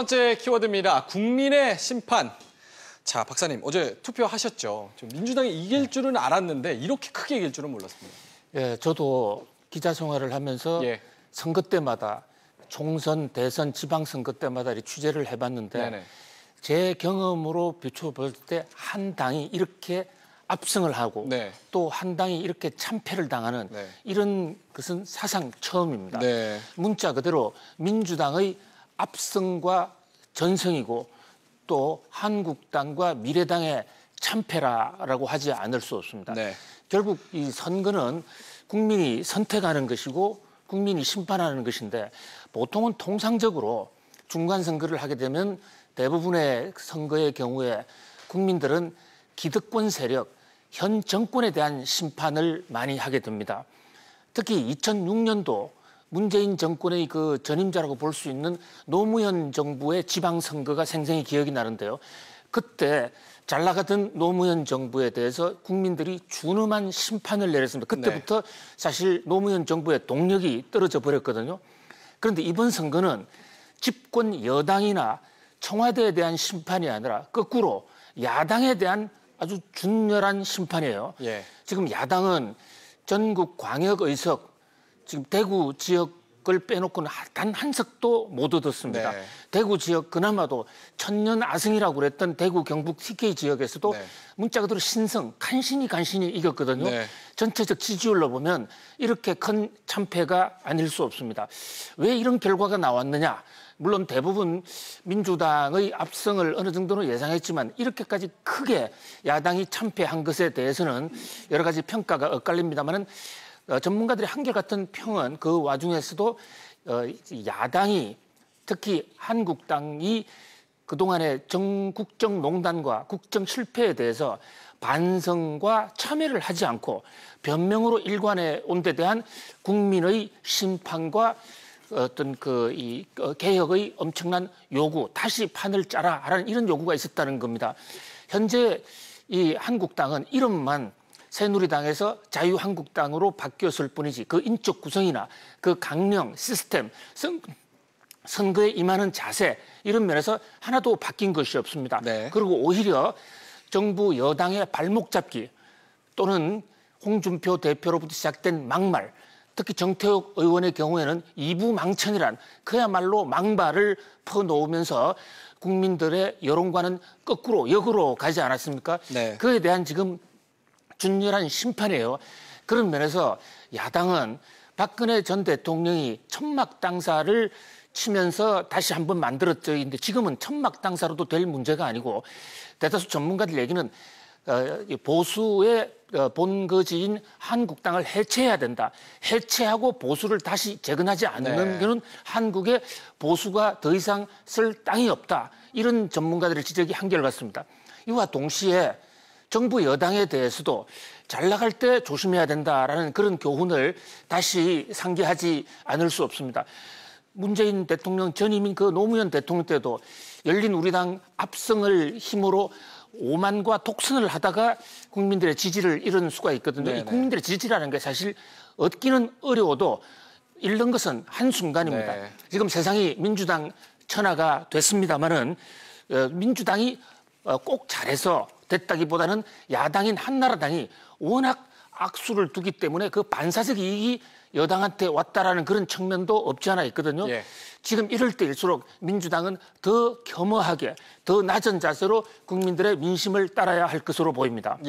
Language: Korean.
번째 키워드입니다. 국민의 심판. 자, 박사님, 어제 투표하셨죠? 민주당이 이길 줄은 알았는데 이렇게 크게 이길 줄은 몰랐습니다. 예, 저도 기자 생활을 하면서 선거 때마다 총선, 대선, 지방선거 때마다 취재를 해봤는데 제 경험으로 비춰볼 때 한 당이 이렇게 압승을 하고 또 한 당이 이렇게 참패를 당하는 이런 것은 사상 처음입니다. 문자 그대로 민주당의 압승과 전승이고 또 한국당과 미래당의 참패라고 하지 않을 수 없습니다. 결국 이 선거는 국민이 선택하는 것이고 국민이 심판하는 것인데 보통은 통상적으로 중간선거를 하게 되면 대부분의 선거의 경우에 국민들은 기득권 세력, 현 정권에 대한 심판을 많이 하게 됩니다. 특히 2006년도 문재인 정권의 그 전임자라고 볼 수 있는 노무현 정부의 지방선거가 생생히 기억이 나는데요. 그때 잘 나가던 노무현 정부에 대해서 국민들이 준엄한 심판을 내렸습니다. 그때부터 사실 노무현 정부의 동력이 떨어져 버렸거든요. 그런데 이번 선거는 집권 여당이나 청와대에 대한 심판이 아니라 거꾸로 야당에 대한 아주 준열한 심판이에요. 지금 야당은 전국 광역의석, 지금 대구 지역을 빼놓고는 단 한 석도 못 얻었습니다. 대구 지역 그나마도 천년아승이라고 그랬던 대구 경북 TK 지역에서도 문자 그대로 신성, 간신히 이겼거든요. 전체적 지지율로 보면 이렇게 큰 참패가 아닐 수 없습니다. 왜 이런 결과가 나왔느냐? 물론 대부분 민주당의 압승을 어느 정도는 예상했지만 이렇게까지 크게 야당이 참패한 것에 대해서는 여러 가지 평가가 엇갈립니다만은 전문가들의 한결같은 평은 그 와중에서도 야당이 특히 한국당이 그동안의 국정농단과 국정 실패에 대해서 반성과 참여를 하지 않고 변명으로 일관해 온 데 대한 국민의 심판과 어떤 이 개혁의 엄청난 요구, 다시 판을 짜라 하는 이런 요구가 있었다는 겁니다. 현재 이 한국당은 이름만 새누리당에서 자유한국당으로 바뀌었을 뿐이지 그 인적 구성이나 그 강령, 시스템, 선거에 임하는 자세 이런 면에서 하나도 바뀐 것이 없습니다. 그리고 오히려 정부 여당의 발목 잡기 또는 홍준표 대표로부터 시작된 막말, 특히 정태욱 의원의 경우에는 이부망천이란 그야말로 망발을 퍼놓으면서 국민들의 여론과는 거꾸로 역으로 가지 않았습니까? 그에 대한 지금 준열한 심판이에요. 그런 면에서 야당은 박근혜 전 대통령이 천막당사를 치면서 다시 한번 만들었죠. 근데 지금은 천막당사로도 될 문제가 아니고 대다수 전문가들 얘기는 보수의 본거지인 한국당을 해체해야 된다. 해체하고 보수를 다시 재건하지 않는 것은 한국의 보수가 더 이상 쓸 땅이 없다. 이런 전문가들의 지적이 한결같습니다. 이와 동시에 정부 여당에 대해서도 잘 나갈 때 조심해야 된다라는 그런 교훈을 다시 상기하지 않을 수 없습니다. 문재인 대통령 전임인 그 노무현 대통령 때도 열린 우리당 압승을 힘으로 오만과 독선을 하다가 국민들의 지지를 잃은 수가 있거든요. 이 국민들의 지지라는 게 사실 얻기는 어려워도 잃는 것은 한순간입니다. 지금 세상이 민주당 천하가 됐습니다마는 민주당이 꼭 잘해서 됐다기보다는 야당인 한나라당이 워낙 악수를 두기 때문에 그 반사적 이익이 여당한테 왔다라는 그런 측면도 없지 않아 있거든요. 지금 이럴 때일수록 민주당은 더 겸허하게, 더 낮은 자세로 국민들의 민심을 따라야 할 것으로 보입니다.